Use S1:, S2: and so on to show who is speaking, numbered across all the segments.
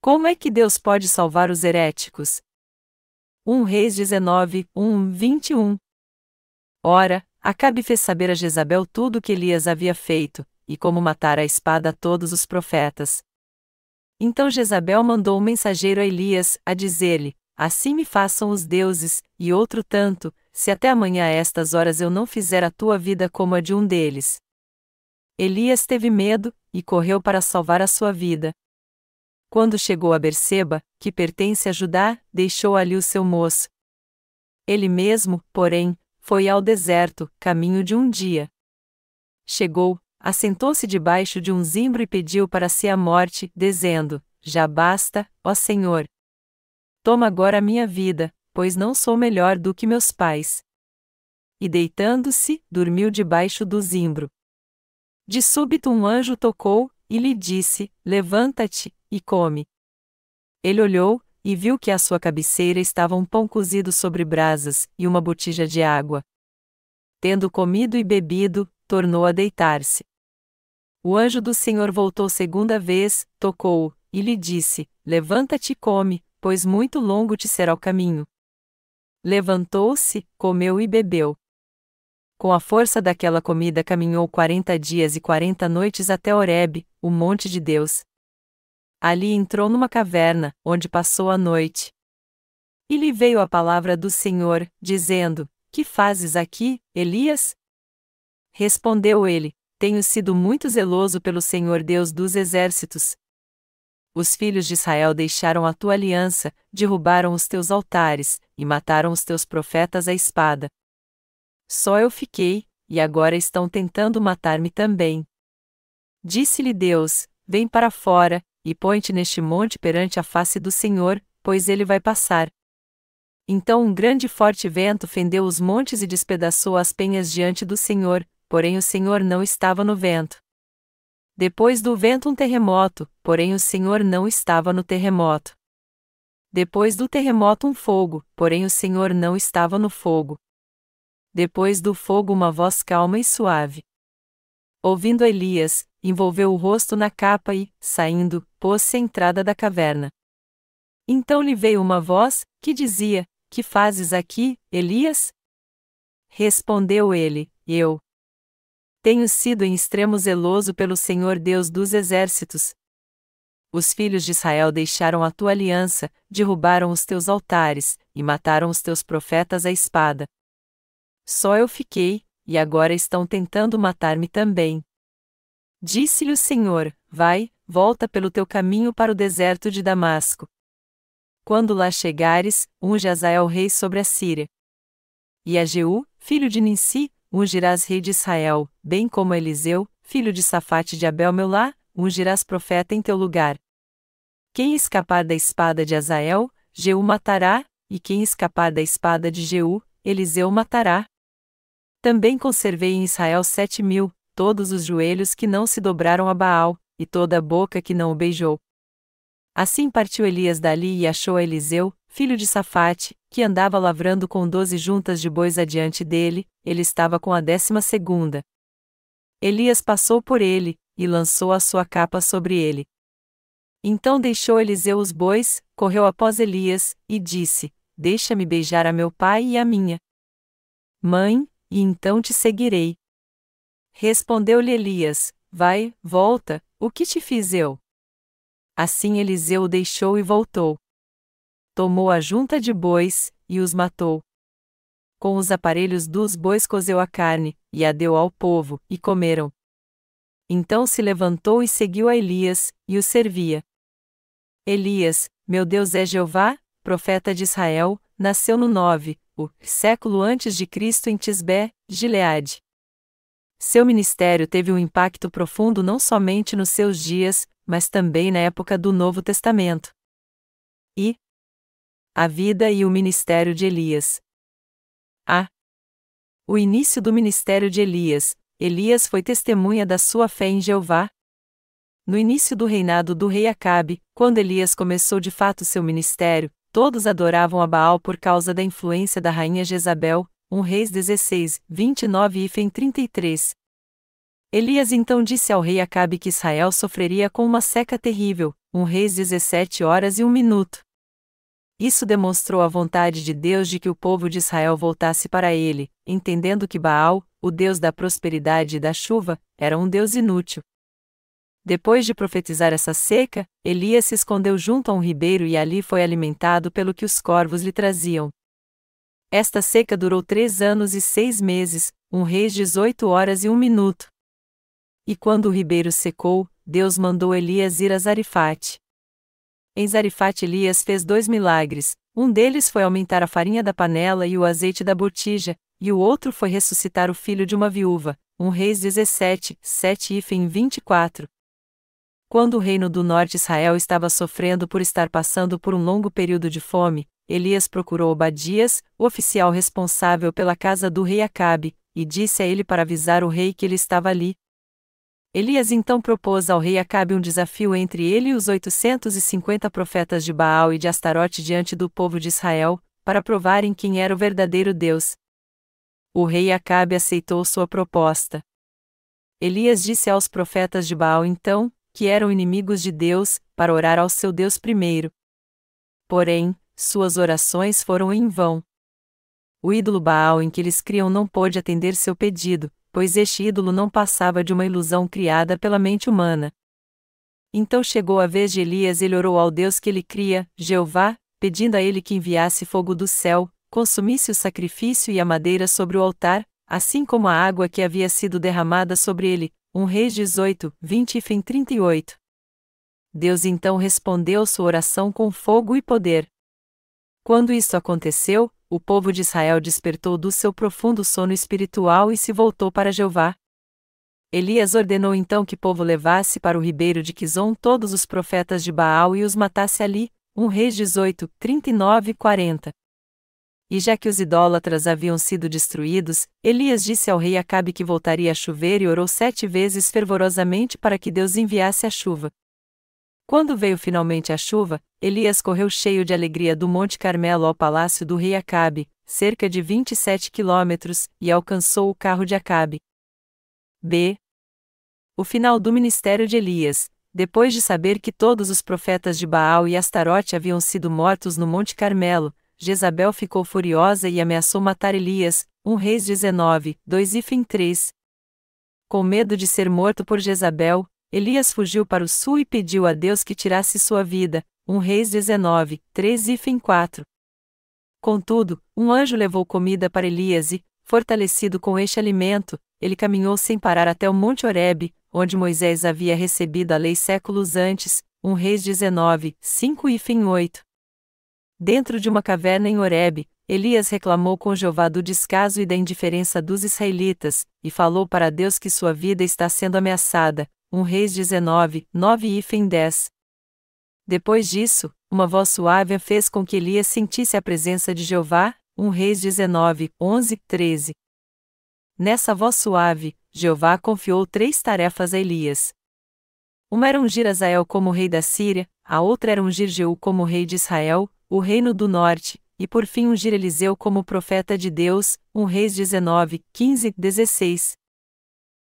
S1: Como é que Deus pode salvar os heréticos? 1 Reis 19, 21. Ora, Acabe fez saber a Jezabel tudo o que Elias havia feito, e como matar à espada a todos os profetas. Então Jezabel mandou um mensageiro a Elias, a dizer-lhe: Assim me façam os deuses, e outro tanto, se até amanhã a estas horas eu não fizer a tua vida como a de um deles. Elias teve medo, e correu para salvar a sua vida. Quando chegou a Berseba, que pertence a Judá, deixou ali o seu moço. Ele mesmo, porém, foi ao deserto, caminho de um dia. Chegou, assentou-se debaixo de um zimbro e pediu para si a morte, dizendo: Já basta, ó Senhor. Toma agora a minha vida, pois não sou melhor do que meus pais. E deitando-se, dormiu debaixo do zimbro. De súbito um anjo tocou, e lhe disse: Levanta-te, e come. Ele olhou, e viu que à sua cabeceira estava um pão cozido sobre brasas, e uma botija de água. Tendo comido e bebido, tornou a deitar-se. O anjo do Senhor voltou segunda vez, tocou-o, e lhe disse: Levanta-te e come, pois muito longo te será o caminho. Levantou-se, comeu e bebeu. Com a força daquela comida caminhou 40 dias e 40 noites até Horebe, o monte de Deus. Ali entrou numa caverna, onde passou a noite. E lhe veio a palavra do Senhor, dizendo: Que fazes aqui, Elias? Respondeu ele: Tenho sido muito zeloso pelo Senhor Deus dos exércitos. Os filhos de Israel deixaram a tua aliança, derrubaram os teus altares, e mataram os teus profetas à espada. Só eu fiquei, e agora estão tentando matar-me também. Disse-lhe Deus: Vem para fora, e põe-te neste monte perante a face do Senhor, pois ele vai passar. Então um grande e forte vento fendeu os montes e despedaçou as penhas diante do Senhor, porém o Senhor não estava no vento. Depois do vento um terremoto, porém o Senhor não estava no terremoto. Depois do terremoto um fogo, porém o Senhor não estava no fogo. Depois do fogo uma voz calma e suave. Ouvindo Elias, envolveu o rosto na capa e, saindo, pôs-se à entrada da caverna. Então lhe veio uma voz, que dizia: Que fazes aqui, Elias? Respondeu ele: Eu tenho sido em extremo zeloso pelo Senhor Deus dos exércitos. Os filhos de Israel deixaram a tua aliança, derrubaram os teus altares, e mataram os teus profetas à espada. Só eu fiquei, e agora estão tentando matar-me também. Disse-lhe o Senhor: Vai, volta pelo teu caminho para o deserto de Damasco. Quando lá chegares, unge Azael rei sobre a Síria. E a Jeú, filho de Ninsi, ungirás rei de Israel, bem como a Eliseu, filho de Safate de Abel-Melá, ungirás profeta em teu lugar. Quem escapar da espada de Azael, Jeú matará, e quem escapar da espada de Jeú, Eliseu matará. Também conservei em Israel 7.000, todos os joelhos que não se dobraram a Baal, e toda a boca que não o beijou. Assim partiu Elias dali e achou a Eliseu, filho de Safate, que andava lavrando com 12 juntas de bois adiante dele, ele estava com a 12ª. Elias passou por ele, e lançou a sua capa sobre ele. Então deixou Eliseu os bois, correu após Elias, e disse: Deixa-me beijar a meu pai e a minha mãe, e então te seguirei. Respondeu-lhe Elias: Vai, volta, o que te fiz eu? Assim Eliseu o deixou e voltou. Tomou a junta de bois, e os matou. Com os aparelhos dos bois cozeu a carne, e a deu ao povo, e comeram. Então se levantou e seguiu a Elias, e o servia. Elias, meu Deus é Jeová, profeta de Israel, nasceu no 9, o século antes de Cristo em Tisbé, Gileade. Seu ministério teve um impacto profundo não somente nos seus dias, mas também na época do Novo Testamento. E a vida e o ministério de Elias. O início do ministério de Elias. Elias foi testemunha da sua fé em Jeová. No início do reinado do rei Acabe, quando Elias começou de fato seu ministério, todos adoravam a Baal por causa da influência da rainha Jezabel, 1 Reis 16, 29 e 33. Elias então disse ao rei Acabe que Israel sofreria com uma seca terrível, Reis 17h01. Isso demonstrou a vontade de Deus de que o povo de Israel voltasse para ele, entendendo que Baal, o Deus da prosperidade e da chuva, era um Deus inútil. Depois de profetizar essa seca, Elias se escondeu junto a um ribeiro e ali foi alimentado pelo que os corvos lhe traziam. Esta seca durou 3 anos e 6 meses, Reis 18h01. E quando o ribeiro secou, Deus mandou Elias ir a Zarifate. Em Zarifate Elias fez 2 milagres, um deles foi aumentar a farinha da panela e o azeite da botija, e o outro foi ressuscitar o filho de uma viúva, Reis 17, 7-24. Quando o reino do norte Israel estava sofrendo por estar passando por um longo período de fome, Elias procurou Obadias, o oficial responsável pela casa do rei Acabe, e disse a ele para avisar o rei que ele estava ali. Elias então propôs ao rei Acabe um desafio entre ele e os 850 profetas de Baal e de Astarote diante do povo de Israel, para provarem quem era o verdadeiro Deus. O rei Acabe aceitou sua proposta. Elias disse aos profetas de Baal então, que eram inimigos de Deus, para orar ao seu Deus primeiro. Porém, suas orações foram em vão. O ídolo Baal em que eles criam não pôde atender seu pedido, pois este ídolo não passava de uma ilusão criada pela mente humana. Então chegou a vez de Elias e ele orou ao Deus que ele cria, Jeová, pedindo a ele que enviasse fogo do céu, consumisse o sacrifício e a madeira sobre o altar, assim como a água que havia sido derramada sobre ele, Reis 18, 20-38. Deus então respondeu sua oração com fogo e poder. Quando isso aconteceu, o povo de Israel despertou do seu profundo sono espiritual e se voltou para Jeová. Elias ordenou então que o povo levasse para o ribeiro de Quizon todos os profetas de Baal e os matasse ali, Reis 18, 39-40. E já que os idólatras haviam sido destruídos, Elias disse ao rei Acabe que voltaria a chover e orou 7 vezes fervorosamente para que Deus enviasse a chuva. Quando veio finalmente a chuva, Elias correu cheio de alegria do Monte Carmelo ao palácio do rei Acabe, cerca de 27 quilômetros, e alcançou o carro de Acabe. B. O final do ministério de Elias. Depois de saber que todos os profetas de Baal e Astarote haviam sido mortos no Monte Carmelo, Jezabel ficou furiosa e ameaçou matar Elias, Reis 19, 2-3. Com medo de ser morto por Jezabel, Elias fugiu para o sul e pediu a Deus que tirasse sua vida, Reis 19, 3-4. Contudo, um anjo levou comida para Elias e, fortalecido com este alimento, ele caminhou sem parar até o Monte Horebe, onde Moisés havia recebido a lei séculos antes, Reis 19, 5-8. Dentro de uma caverna em Horebe, Elias reclamou com Jeová do descaso e da indiferença dos israelitas, e falou para Deus que sua vida está sendo ameaçada, Reis 19, 9-10. Depois disso, uma voz suave fez com que Elias sentisse a presença de Jeová, Reis 19, 11-13. Nessa voz suave, Jeová confiou 3 tarefas a Elias. Uma era ungir Azael como rei da Síria, a outra era ungir Jeú como rei de Israel, o reino do norte, e por fim ungir Eliseu como profeta de Deus, Reis 19, 15-16.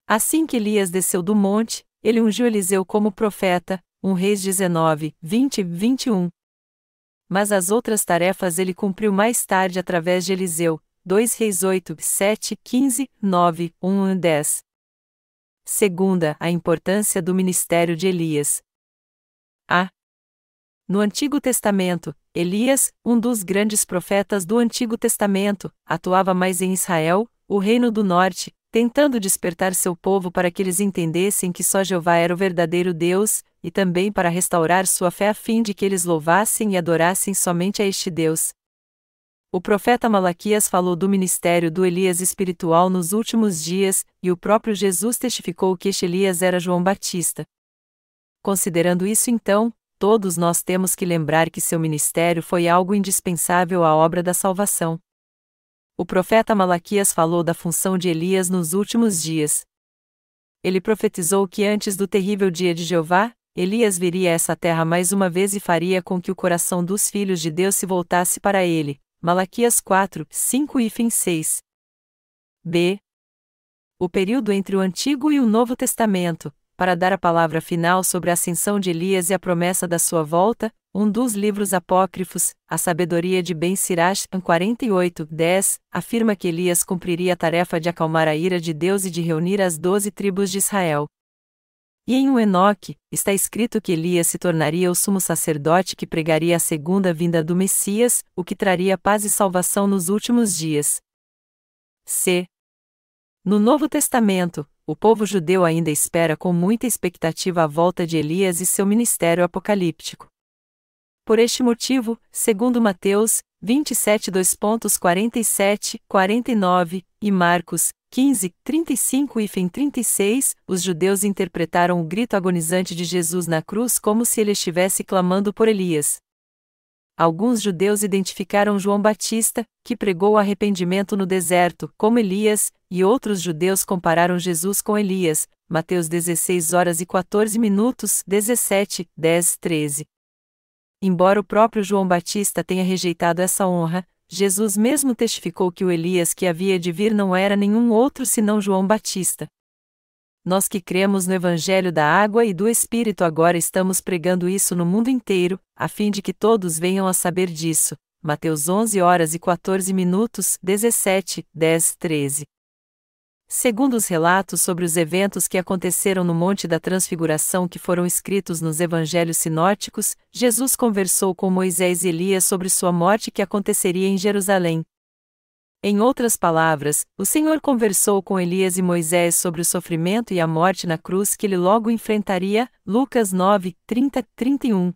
S1: Assim que Elias desceu do monte, ele ungiu Eliseu como profeta, Reis 19, 20-21. Mas as outras tarefas ele cumpriu mais tarde através de Eliseu, 2 Reis 8, 7, 15, 9, 1-10. Segunda, a importância do ministério de Elias. A. No Antigo Testamento, Elias, um dos grandes profetas do Antigo Testamento, atuava mais em Israel, o reino do norte, tentando despertar seu povo para que eles entendessem que só Jeová era o verdadeiro Deus, e também para restaurar sua fé a fim de que eles louvassem e adorassem somente a este Deus. O profeta Malaquias falou do ministério do Elias espiritual nos últimos dias, e o próprio Jesus testificou que este Elias era João Batista. Considerando isso então, todos nós temos que lembrar que seu ministério foi algo indispensável à obra da salvação. O profeta Malaquias falou da função de Elias nos últimos dias. Ele profetizou que antes do terrível dia de Jeová, Elias viria a essa terra mais uma vez e faria com que o coração dos filhos de Deus se voltasse para ele. Malaquias 4, 5-6. B. O período entre o Antigo e o Novo Testamento. para dar a palavra final sobre a ascensão de Elias e a promessa da sua volta, um dos livros apócrifos, A Sabedoria de Ben Sirach, 48:10, afirma que Elias cumpriria a tarefa de acalmar a ira de Deus e de reunir as 12 tribos de Israel. E em Enoque, está escrito que Elias se tornaria o sumo sacerdote que pregaria a segunda vinda do Messias, o que traria paz e salvação nos últimos dias. C. No Novo Testamento, o povo judeu ainda espera com muita expectativa a volta de Elias e seu ministério apocalíptico. Por este motivo, segundo Mateus 27:47, 49 e Marcos 15:35 e 36, os judeus interpretaram o grito agonizante de Jesus na cruz como se ele estivesse clamando por Elias. Alguns judeus identificaram João Batista, que pregou o arrependimento no deserto, como Elias, e outros judeus compararam Jesus com Elias, Mateus 16:14, 17:10-13. Embora o próprio João Batista tenha rejeitado essa honra, Jesus mesmo testificou que o Elias que havia de vir não era nenhum outro senão João Batista. Nós que cremos no Evangelho da Água e do Espírito agora estamos pregando isso no mundo inteiro, a fim de que todos venham a saber disso. Mateus 11:14, 17:10-13. Segundo os relatos sobre os eventos que aconteceram no Monte da Transfiguração que foram escritos nos Evangelhos sinóticos, Jesus conversou com Moisés e Elias sobre sua morte que aconteceria em Jerusalém. Em outras palavras, o Senhor conversou com Elias e Moisés sobre o sofrimento e a morte na cruz que ele logo enfrentaria, Lucas 9:30-31.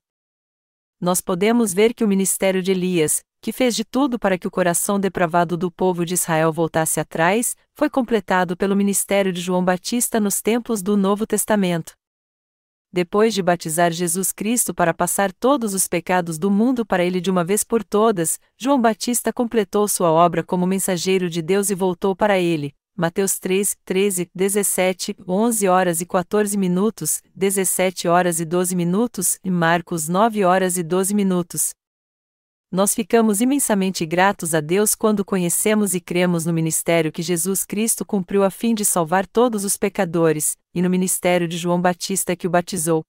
S1: Nós podemos ver que o ministério de Elias, que fez de tudo para que o coração depravado do povo de Israel voltasse atrás, foi completado pelo ministério de João Batista nos tempos do Novo Testamento. Depois de batizar Jesus Cristo para passar todos os pecados do mundo para ele de uma vez por todas, João Batista completou sua obra como mensageiro de Deus e voltou para ele. Mateus 3:13, 17, 11:14, 17:12 e Marcos 9:12. Nós ficamos imensamente gratos a Deus quando conhecemos e cremos no ministério que Jesus Cristo cumpriu a fim de salvar todos os pecadores, e no ministério de João Batista que o batizou.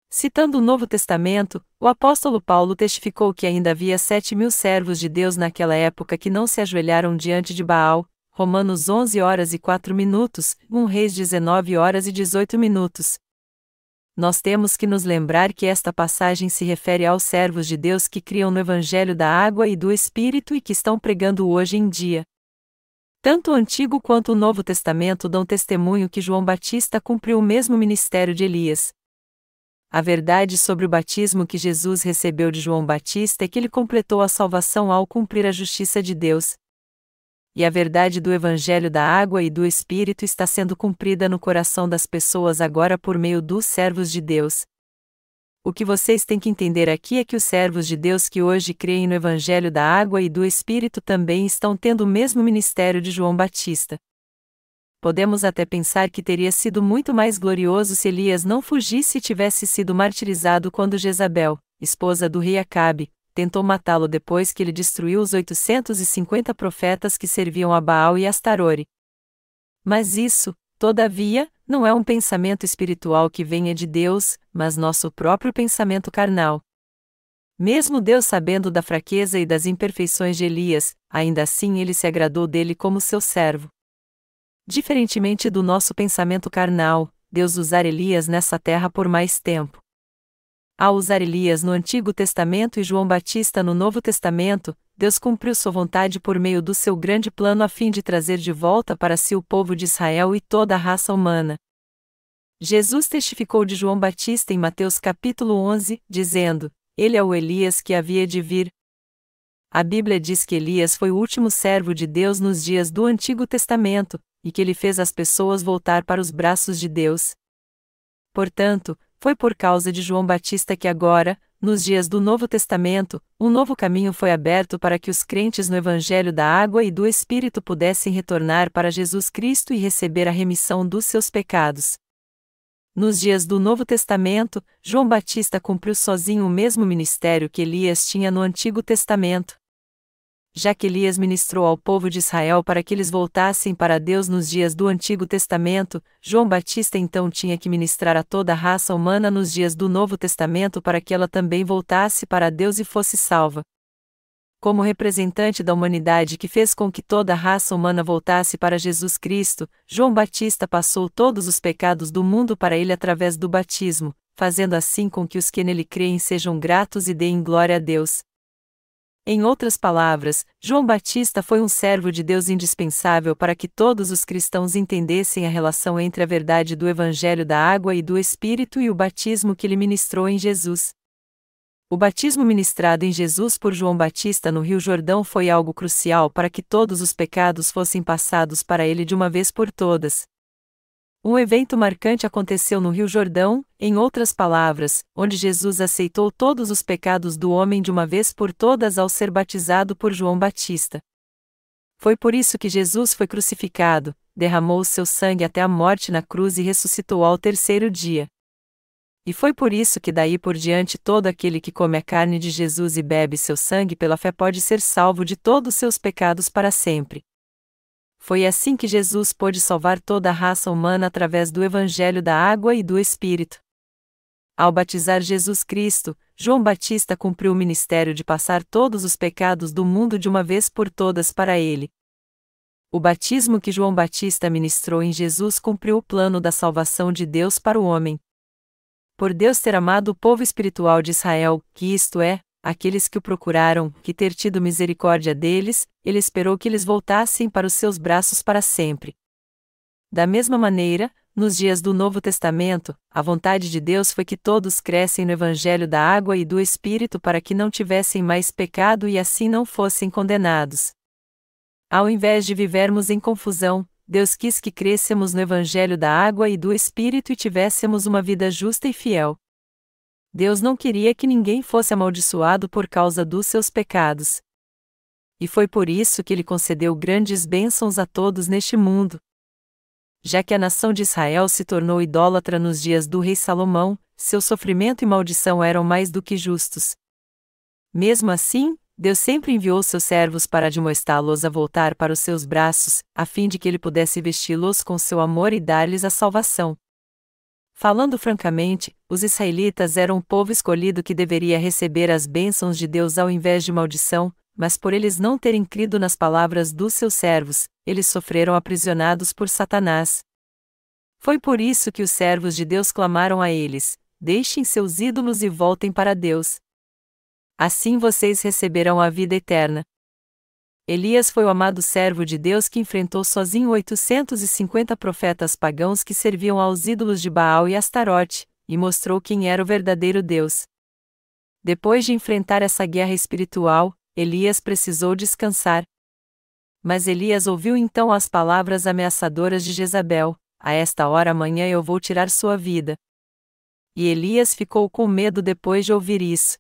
S1: Citando o Novo Testamento, o apóstolo Paulo testificou que ainda havia 7.000 servos de Deus naquela época que não se ajoelharam diante de Baal, Romanos 11:04, 1 Reis 19:18. Nós temos que nos lembrar que esta passagem se refere aos servos de Deus que criam no Evangelho da Água e do Espírito e que estão pregando hoje em dia. Tanto o Antigo quanto o Novo Testamento dão testemunho que João Batista cumpriu o mesmo ministério de Elias. A verdade sobre o batismo que Jesus recebeu de João Batista é que ele completou a salvação ao cumprir a justiça de Deus. E a verdade do Evangelho da Água e do Espírito está sendo cumprida no coração das pessoas agora por meio dos servos de Deus. O que vocês têm que entender aqui é que os servos de Deus que hoje creem no Evangelho da Água e do Espírito também estão tendo o mesmo ministério de João Batista. Podemos até pensar que teria sido muito mais glorioso se Elias não fugisse e tivesse sido martirizado quando Jezabel, esposa do rei Acabe, tentou matá-lo depois que ele destruiu os 850 profetas que serviam a Baal e Astarore. Mas isso, todavia, não é um pensamento espiritual que venha de Deus, mas nosso próprio pensamento carnal. Mesmo Deus sabendo da fraqueza e das imperfeições de Elias, ainda assim ele se agradou dele como seu servo. Diferentemente do nosso pensamento carnal, Deus usar Elias nessa terra por mais tempo. Ao usar Elias no Antigo Testamento e João Batista no Novo Testamento, Deus cumpriu sua vontade por meio do seu grande plano a fim de trazer de volta para si o povo de Israel e toda a raça humana. Jesus testificou de João Batista em Mateus capítulo 11, dizendo: "Ele é o Elias que havia de vir." A Bíblia diz que Elias foi o último servo de Deus nos dias do Antigo Testamento, e que ele fez as pessoas voltar para os braços de Deus. Portanto, foi por causa de João Batista que agora, nos dias do Novo Testamento, um novo caminho foi aberto para que os crentes no Evangelho da Água e do Espírito pudessem retornar para Jesus Cristo e receber a remissão dos seus pecados. Nos dias do Novo Testamento, João Batista cumpriu sozinho o mesmo ministério que Elias tinha no Antigo Testamento. já que Elias ministrou ao povo de Israel para que eles voltassem para Deus nos dias do Antigo Testamento, João Batista então tinha que ministrar a toda a raça humana nos dias do Novo Testamento para que ela também voltasse para Deus e fosse salva. Como representante da humanidade que fez com que toda a raça humana voltasse para Jesus Cristo, João Batista passou todos os pecados do mundo para ele através do batismo, fazendo assim com que os que nele creem sejam gratos e deem glória a Deus. Em outras palavras, João Batista foi um servo de Deus indispensável para que todos os cristãos entendessem a relação entre a verdade do Evangelho da água e do Espírito e o batismo que ele ministrou em Jesus. O batismo ministrado em Jesus por João Batista no Rio Jordão foi algo crucial para que todos os pecados fossem passados para ele de uma vez por todas. Um evento marcante aconteceu no Rio Jordão, em outras palavras, onde Jesus aceitou todos os pecados do homem de uma vez por todas ao ser batizado por João Batista. Foi por isso que Jesus foi crucificado, derramou o seu sangue até a morte na cruz e ressuscitou ao terceiro dia. E foi por isso que daí por diante todo aquele que come a carne de Jesus e bebe seu sangue pela fé pode ser salvo de todos os seus pecados para sempre. Foi assim que Jesus pôde salvar toda a raça humana através do Evangelho da água e do Espírito. Ao batizar Jesus Cristo, João Batista cumpriu o ministério de passar todos os pecados do mundo de uma vez por todas para ele. O batismo que João Batista ministrou em Jesus cumpriu o plano da salvação de Deus para o homem. Por Deus ter amado o povo espiritual de Israel, que isto é, aqueles que o procuraram, que ter tido misericórdia deles, ele esperou que eles voltassem para os seus braços para sempre. Da mesma maneira, nos dias do Novo Testamento, a vontade de Deus foi que todos crescem no Evangelho da água e do Espírito para que não tivessem mais pecado e assim não fossem condenados. Ao invés de vivermos em confusão, Deus quis que crescêssemos no Evangelho da água e do Espírito e tivéssemos uma vida justa e fiel. Deus não queria que ninguém fosse amaldiçoado por causa dos seus pecados. E foi por isso que ele concedeu grandes bênçãos a todos neste mundo. Já que a nação de Israel se tornou idólatra nos dias do rei Salomão, seu sofrimento e maldição eram mais do que justos. Mesmo assim, Deus sempre enviou seus servos para admoestá-los a voltar para os seus braços, a fim de que ele pudesse vesti-los com seu amor e dar-lhes a salvação. Falando francamente, os israelitas eram um povo escolhido que deveria receber as bênçãos de Deus ao invés de maldição, mas por eles não terem crido nas palavras dos seus servos, eles sofreram aprisionados por Satanás. Foi por isso que os servos de Deus clamaram a eles: deixem seus ídolos e voltem para Deus. Assim vocês receberão a vida eterna. Elias foi o amado servo de Deus que enfrentou sozinho 850 profetas pagãos que serviam aos ídolos de Baal e Astarote, e mostrou quem era o verdadeiro Deus. Depois de enfrentar essa guerra espiritual, Elias precisou descansar. Mas Elias ouviu então as palavras ameaçadoras de Jezabel: a esta hora amanhã eu vou tirar sua vida. E Elias ficou com medo depois de ouvir isso.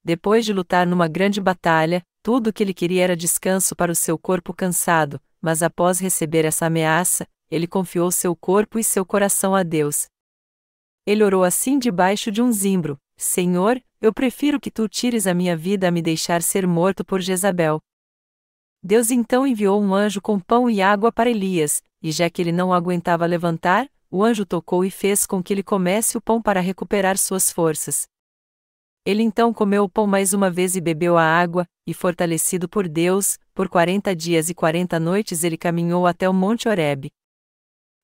S1: Depois de lutar numa grande batalha, tudo o que ele queria era descanso para o seu corpo cansado, mas após receber essa ameaça, ele confiou seu corpo e seu coração a Deus. Ele orou assim debaixo de um zimbro: Senhor, eu prefiro que tu tires a minha vida a me deixar ser morto por Jezabel. Deus então enviou um anjo com pão e água para Elias, e já que ele não aguentava levantar, o anjo tocou e fez com que ele comesse o pão para recuperar suas forças. Ele então comeu o pão mais uma vez e bebeu a água, e fortalecido por Deus, por 40 dias e 40 noites ele caminhou até o Monte Horebe.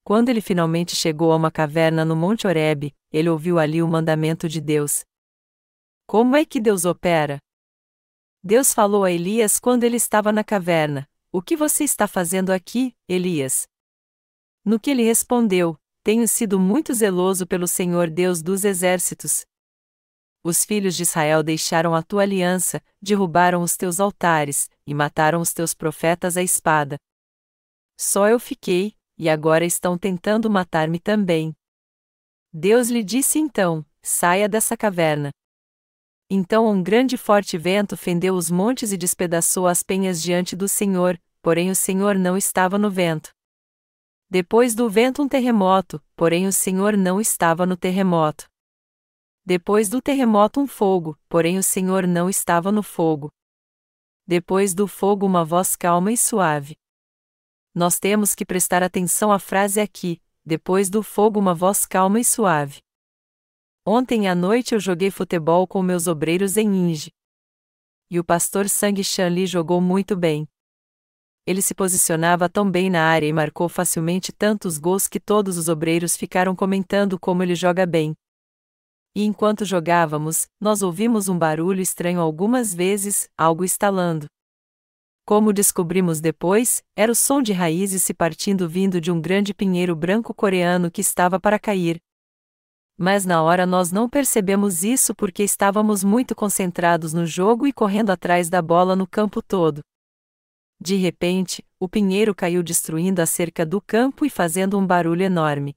S1: Quando ele finalmente chegou a uma caverna no Monte Horebe, ele ouviu ali o mandamento de Deus. Como é que Deus opera? Deus falou a Elias quando ele estava na caverna: o que você está fazendo aqui, Elias? No que ele respondeu: tenho sido muito zeloso pelo Senhor Deus dos exércitos. Os filhos de Israel deixaram a tua aliança, derrubaram os teus altares, e mataram os teus profetas à espada. Só eu fiquei, e agora estão tentando matar-me também. Deus lhe disse então: saia dessa caverna. Então um grande e forte vento fendeu os montes e despedaçou as penhas diante do Senhor, porém o Senhor não estava no vento. Depois do vento um terremoto, porém o Senhor não estava no terremoto. Depois do terremoto um fogo, porém o Senhor não estava no fogo. Depois do fogo, uma voz calma e suave. Nós temos que prestar atenção à frase aqui: depois do fogo, uma voz calma e suave. Ontem à noite eu joguei futebol com meus obreiros em Inge. E o pastor Sang Chan Lee jogou muito bem. Ele se posicionava tão bem na área e marcou facilmente tantos gols que todos os obreiros ficaram comentando como ele joga bem. E enquanto jogávamos, nós ouvimos um barulho estranho algumas vezes, algo estalando. Como descobrimos depois, era o som de raízes se partindo vindo de um grande pinheiro branco coreano que estava para cair. Mas na hora nós não percebemos isso porque estávamos muito concentrados no jogo e correndo atrás da bola no campo todo. De repente, o pinheiro caiu destruindo a cerca do campo e fazendo um barulho enorme.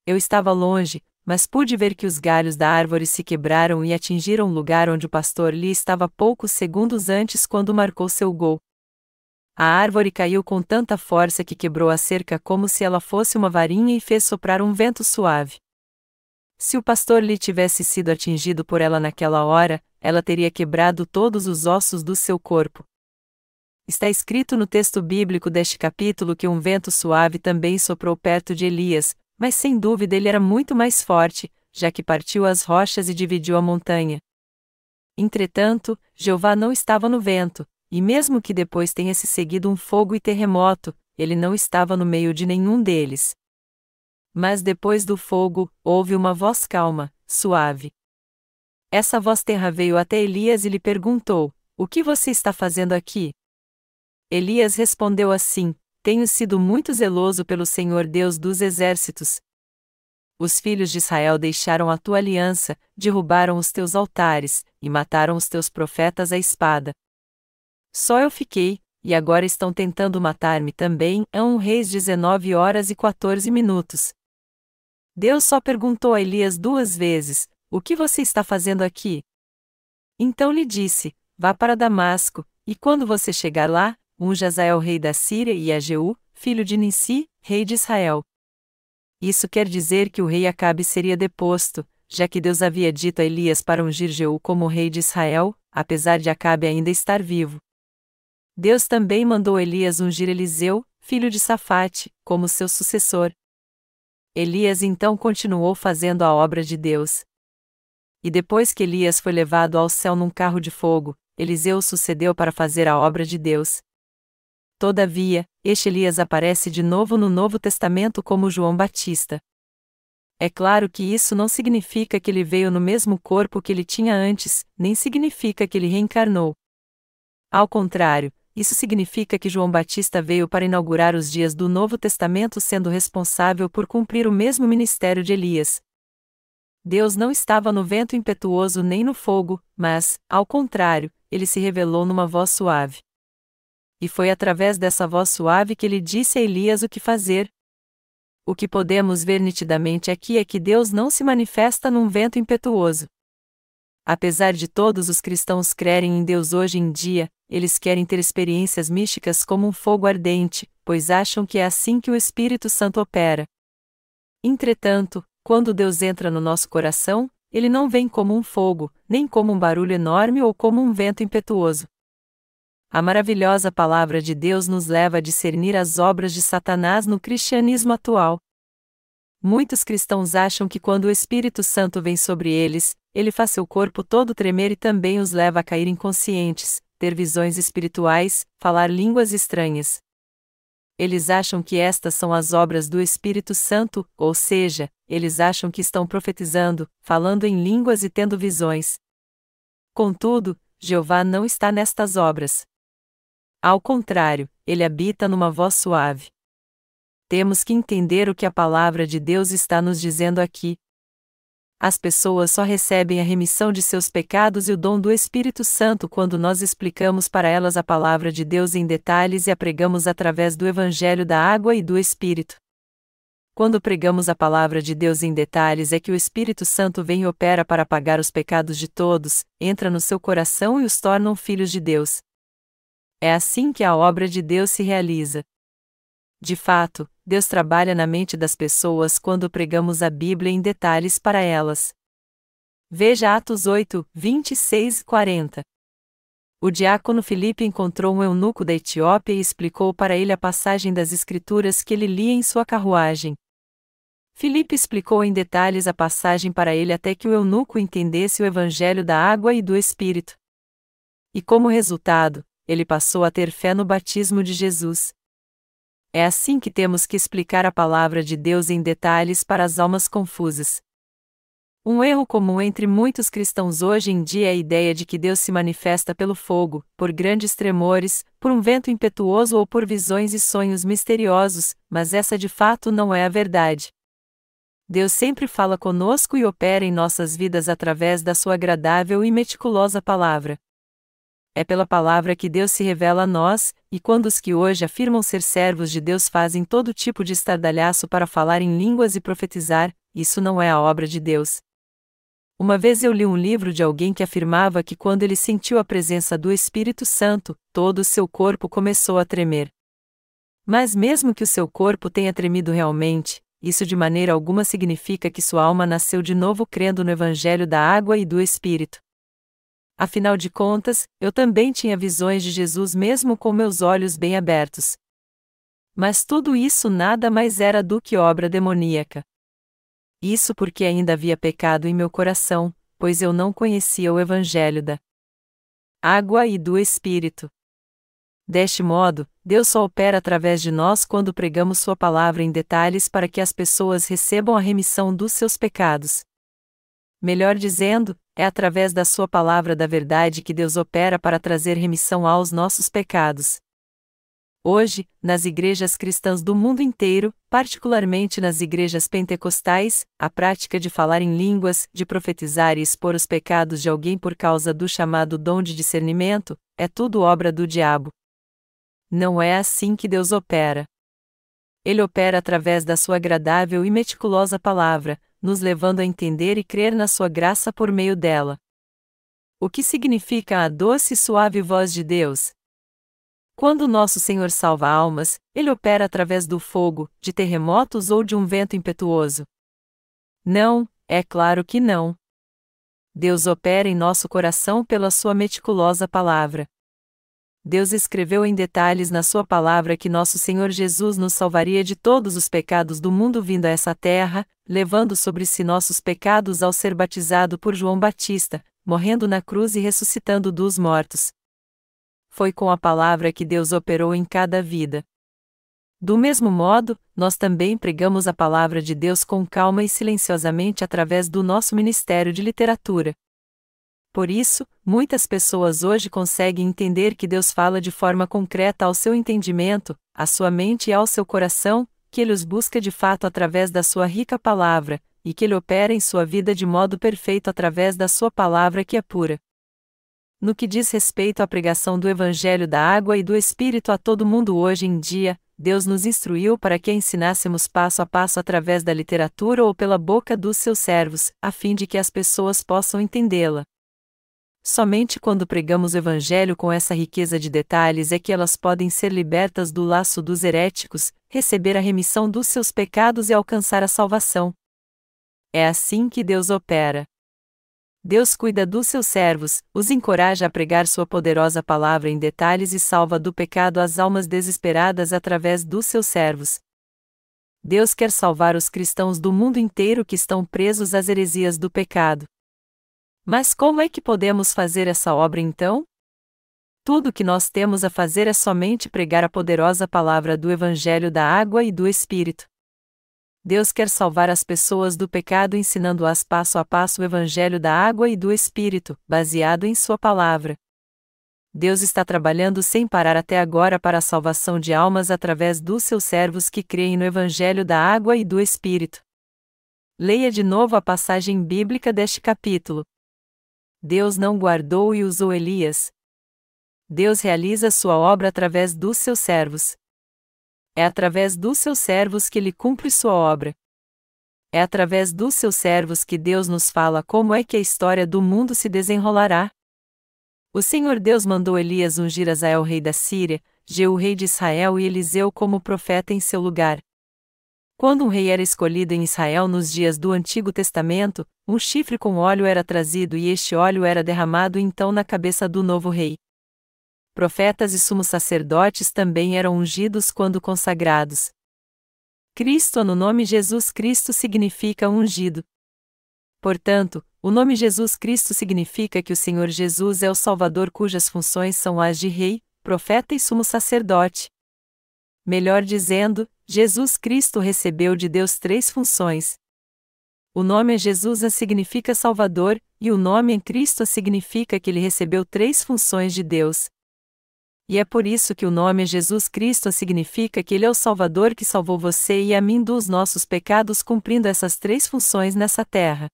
S1: Eu estava longe, mas pude ver que os galhos da árvore se quebraram e atingiram o lugar onde o pastor Lee estava poucos segundos antes quando marcou seu gol. A árvore caiu com tanta força que quebrou a cerca como se ela fosse uma varinha e fez soprar um vento suave. Se o pastor Lee tivesse sido atingido por ela naquela hora, ela teria quebrado todos os ossos do seu corpo. Está escrito no texto bíblico deste capítulo que um vento suave também soprou perto de Elias, mas sem dúvida ele era muito mais forte, já que partiu as rochas e dividiu a montanha. Entretanto, Jeová não estava no vento, e mesmo que depois tenha se seguido um fogo e terremoto, ele não estava no meio de nenhum deles. Mas depois do fogo, houve uma voz calma, suave. Essa voz terra veio até Elias e lhe perguntou: "O que você está fazendo aqui?" Elias respondeu assim: "Tenho sido muito zeloso pelo Senhor Deus dos exércitos. Os filhos de Israel deixaram a tua aliança, derrubaram os teus altares, e mataram os teus profetas à espada. Só eu fiquei, e agora estão tentando matar-me também." 1 Reis 19h14. Deus só perguntou a Elias 2 vezes: "O que você está fazendo aqui?" Então lhe disse: "Vá para Damasco, e quando você chegar lá, unja Hazael rei da Síria e a Jeú, filho de Nissi, rei de Israel." Isso quer dizer que o rei Acabe seria deposto, já que Deus havia dito a Elias para ungir Jeú como rei de Israel, apesar de Acabe ainda estar vivo. Deus também mandou Elias ungir Eliseu, filho de Safate, como seu sucessor. Elias então continuou fazendo a obra de Deus. E depois que Elias foi levado ao céu num carro de fogo, Eliseu sucedeu para fazer a obra de Deus. Todavia, este Elias aparece de novo no Novo Testamento como João Batista. É claro que isso não significa que ele veio no mesmo corpo que ele tinha antes, nem significa que ele reencarnou. Ao contrário, isso significa que João Batista veio para inaugurar os dias do Novo Testamento sendo responsável por cumprir o mesmo ministério de Elias. Deus não estava no vento impetuoso nem no fogo, mas, ao contrário, ele se revelou numa voz suave. E foi através dessa voz suave que ele disse a Elias o que fazer. O que podemos ver nitidamente aqui é que Deus não se manifesta num vento impetuoso. Apesar de todos os cristãos crerem em Deus hoje em dia, eles querem ter experiências místicas como um fogo ardente, pois acham que é assim que o Espírito Santo opera. Entretanto, quando Deus entra no nosso coração, ele não vem como um fogo, nem como um barulho enorme ou como um vento impetuoso. A maravilhosa palavra de Deus nos leva a discernir as obras de Satanás no cristianismo atual. Muitos cristãos acham que quando o Espírito Santo vem sobre eles, ele faz seu corpo todo tremer e também os leva a cair inconscientes, ter visões espirituais, falar línguas estranhas. Eles acham que estas são as obras do Espírito Santo, ou seja, eles acham que estão profetizando, falando em línguas e tendo visões. Contudo, Jeová não está nestas obras. Ao contrário, ele habita numa voz suave. Temos que entender o que a palavra de Deus está nos dizendo aqui. As pessoas só recebem a remissão de seus pecados e o dom do Espírito Santo quando nós explicamos para elas a palavra de Deus em detalhes e a pregamos através do Evangelho da Água e do Espírito. Quando pregamos a palavra de Deus em detalhes é que o Espírito Santo vem e opera para apagar os pecados de todos, entra no seu coração e os torna filhos de Deus. É assim que a obra de Deus se realiza. De fato, Deus trabalha na mente das pessoas quando pregamos a Bíblia em detalhes para elas. Veja Atos 8, 26 e 40. O diácono Filipe encontrou um eunuco da Etiópia e explicou para ele a passagem das Escrituras que ele lia em sua carruagem. Filipe explicou em detalhes a passagem para ele até que o eunuco entendesse o evangelho da água e do Espírito. E como resultado, ele passou a ter fé no batismo de Jesus. É assim que temos que explicar a palavra de Deus em detalhes para as almas confusas. Um erro comum entre muitos cristãos hoje em dia é a ideia de que Deus se manifesta pelo fogo, por grandes tremores, por um vento impetuoso ou por visões e sonhos misteriosos, mas essa de fato não é a verdade. Deus sempre fala conosco e opera em nossas vidas através da sua agradável e meticulosa palavra. É pela palavra que Deus se revela a nós, e quando os que hoje afirmam ser servos de Deus fazem todo tipo de estardalhaço para falar em línguas e profetizar, isso não é a obra de Deus. Uma vez eu li um livro de alguém que afirmava que quando ele sentiu a presença do Espírito Santo, todo o seu corpo começou a tremer. Mas mesmo que o seu corpo tenha tremido realmente, isso de maneira alguma significa que sua alma nasceu de novo crendo no Evangelho da água e do Espírito. Afinal de contas, eu também tinha visões de Jesus mesmo com meus olhos bem abertos. Mas tudo isso nada mais era do que obra demoníaca. Isso porque ainda havia pecado em meu coração, pois eu não conhecia o Evangelho da água e do Espírito. Deste modo, Deus só opera através de nós quando pregamos sua palavra em detalhes para que as pessoas recebam a remissão dos seus pecados. Melhor dizendo, é através da sua palavra da verdade que Deus opera para trazer remissão aos nossos pecados. Hoje, nas igrejas cristãs do mundo inteiro, particularmente nas igrejas pentecostais, a prática de falar em línguas, de profetizar e expor os pecados de alguém por causa do chamado dom de discernimento, é tudo obra do diabo. Não é assim que Deus opera. Ele opera através da sua agradável e meticulosa palavra, nos levando a entender e crer na sua graça por meio dela. O que significa a doce e suave voz de Deus? Quando nosso Senhor salva almas, Ele opera através do fogo, de terremotos ou de um vento impetuoso? Não, é claro que não. Deus opera em nosso coração pela sua meticulosa palavra. Deus escreveu em detalhes na sua palavra que nosso Senhor Jesus nos salvaria de todos os pecados do mundo vindo a essa terra, levando sobre si nossos pecados ao ser batizado por João Batista, morrendo na cruz e ressuscitando dos mortos. Foi com a palavra que Deus operou em cada vida. Do mesmo modo, nós também pregamos a palavra de Deus com calma e silenciosamente através do nosso ministério de literatura. Por isso, muitas pessoas hoje conseguem entender que Deus fala de forma concreta ao seu entendimento, à sua mente e ao seu coração, que Ele os busca de fato através da sua rica palavra, e que Ele opera em sua vida de modo perfeito através da sua palavra que é pura. No que diz respeito à pregação do Evangelho da água e do Espírito a todo mundo hoje em dia, Deus nos instruiu para que a ensinássemos passo a passo através da literatura ou pela boca dos seus servos, a fim de que as pessoas possam entendê-la. Somente quando pregamos o Evangelho com essa riqueza de detalhes é que elas podem ser libertas do laço dos heréticos, receber a remissão dos seus pecados e alcançar a salvação. É assim que Deus opera. Deus cuida dos seus servos, os encoraja a pregar sua poderosa palavra em detalhes e salva do pecado as almas desesperadas através dos seus servos. Deus quer salvar os cristãos do mundo inteiro que estão presos às heresias do pecado. Mas como é que podemos fazer essa obra então? Tudo o que nós temos a fazer é somente pregar a poderosa palavra do Evangelho da água e do Espírito. Deus quer salvar as pessoas do pecado ensinando-as passo a passo o Evangelho da água e do Espírito, baseado em sua palavra. Deus está trabalhando sem parar até agora para a salvação de almas através dos seus servos que creem no Evangelho da água e do Espírito. Leia de novo a passagem bíblica deste capítulo. Deus não guardou e usou Elias. Deus realiza sua obra através dos seus servos. É através dos seus servos que Ele cumpre sua obra. É através dos seus servos que Deus nos fala como é que a história do mundo se desenrolará. O Senhor Deus mandou Elias ungir Azael rei da Síria, Jeú rei de Israel e Eliseu como profeta em seu lugar. Quando um rei era escolhido em Israel nos dias do Antigo Testamento, um chifre com óleo era trazido e este óleo era derramado então na cabeça do novo rei. profetas e sumos sacerdotes também eram ungidos quando consagrados. Cristo no nome Jesus Cristo significa ungido. Portanto, o nome Jesus Cristo significa que o Senhor Jesus é o Salvador cujas funções são as de Rei, Profeta e Sumo Sacerdote. Melhor dizendo, Jesus Cristo recebeu de Deus 3 funções. O nome Jesus significa Salvador, e o nome em Cristo significa que ele recebeu 3 funções de Deus. E é por isso que o nome Jesus Cristo significa que ele é o Salvador que salvou você e a mim dos nossos pecados cumprindo essas 3 funções nessa terra.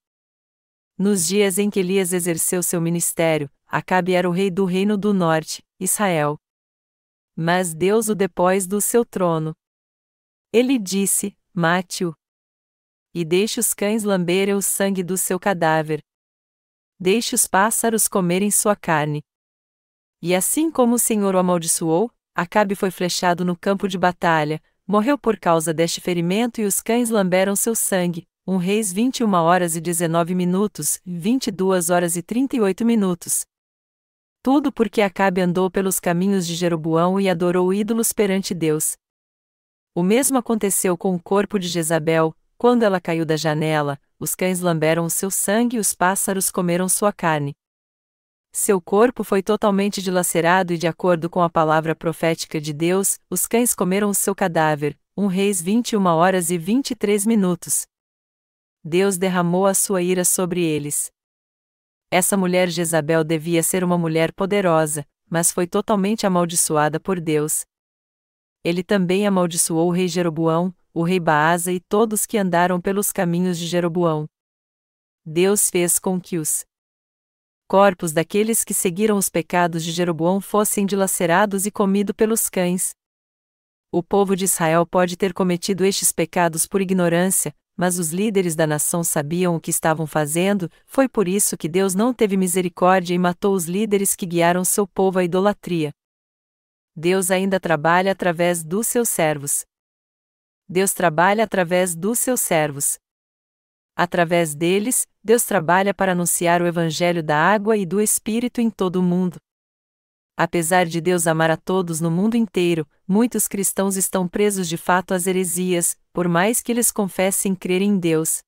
S1: Nos dias em que Elias exerceu seu ministério, Acabe era o rei do reino do norte, Israel. Mas Deus o depôs do seu trono. Ele disse: mate-o. E deixe os cães lamberem o sangue do seu cadáver. Deixe os pássaros comerem sua carne. E assim como o Senhor o amaldiçoou, Acabe foi flechado no campo de batalha, morreu por causa deste ferimento e os cães lamberam seu sangue. 1 Reis 21h19, 22h38. Tudo porque Acabe andou pelos caminhos de Jeroboão e adorou ídolos perante Deus. O mesmo aconteceu com o corpo de Jezabel. Quando ela caiu da janela, os cães lamberam o seu sangue e os pássaros comeram sua carne. Seu corpo foi totalmente dilacerado e, de acordo com a palavra profética de Deus, os cães comeram o seu cadáver. 1 Reis 21h23. Deus derramou a sua ira sobre eles. Essa mulher Jezabel devia ser uma mulher poderosa, mas foi totalmente amaldiçoada por Deus. Ele também amaldiçoou o rei Jeroboão, o rei Baasa e todos que andaram pelos caminhos de Jeroboão. Deus fez com que os corpos daqueles que seguiram os pecados de Jeroboão fossem dilacerados e comidos pelos cães. O povo de Israel pode ter cometido estes pecados por ignorância, mas os líderes da nação sabiam o que estavam fazendo, foi por isso que Deus não teve misericórdia e matou os líderes que guiaram seu povo à idolatria. Deus ainda trabalha através dos seus servos. Deus trabalha através dos seus servos. Através deles, Deus trabalha para anunciar o Evangelho da água e do Espírito em todo o mundo. Apesar de Deus amar a todos no mundo inteiro, muitos cristãos estão presos de fato às heresias, por mais que eles confessem crer em Deus.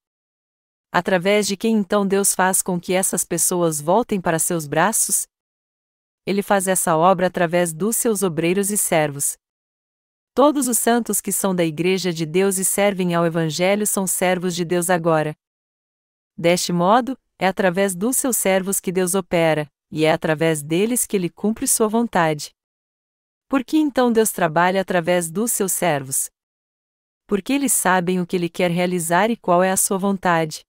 S1: Através de quem então Deus faz com que essas pessoas voltem para seus braços? Ele faz essa obra através dos seus obreiros e servos. Todos os santos que são da Igreja de Deus e servem ao Evangelho são servos de Deus agora. Deste modo, é através dos seus servos que Deus opera, e é através deles que Ele cumpre sua vontade. Por que então Deus trabalha através dos seus servos? Porque eles sabem o que Ele quer realizar e qual é a sua vontade.